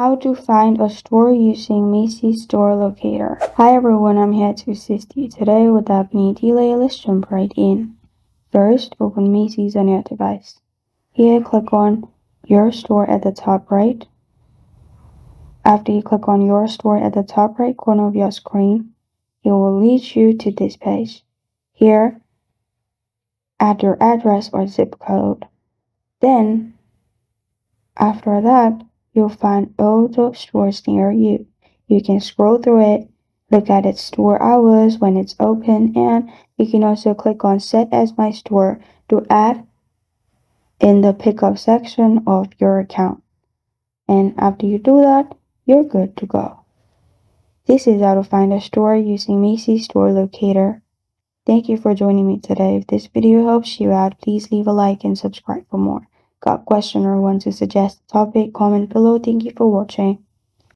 How to find a store using Macy's Store Locator. Hi everyone, I'm here to assist you today. Without any delay, let's jump right in. First, open Macy's on your device. Here, click on Your Store at the top right. After you click on Your Store at the top right corner of your screen, it will lead you to this page. Here, add your address or zip code. Then, after that, you'll find all the stores near you. You can scroll through it, look at its store hours when it's open, and you can also click on Set as My Store to add in the pickup section of your account. And after you do that, you're good to go. This is how to find a store using Macy's Store Locator. Thank you for joining me today. If this video helps you out, please leave a like and subscribe for more. Got a question or want to suggest a topic? Comment below. Thank you for watching.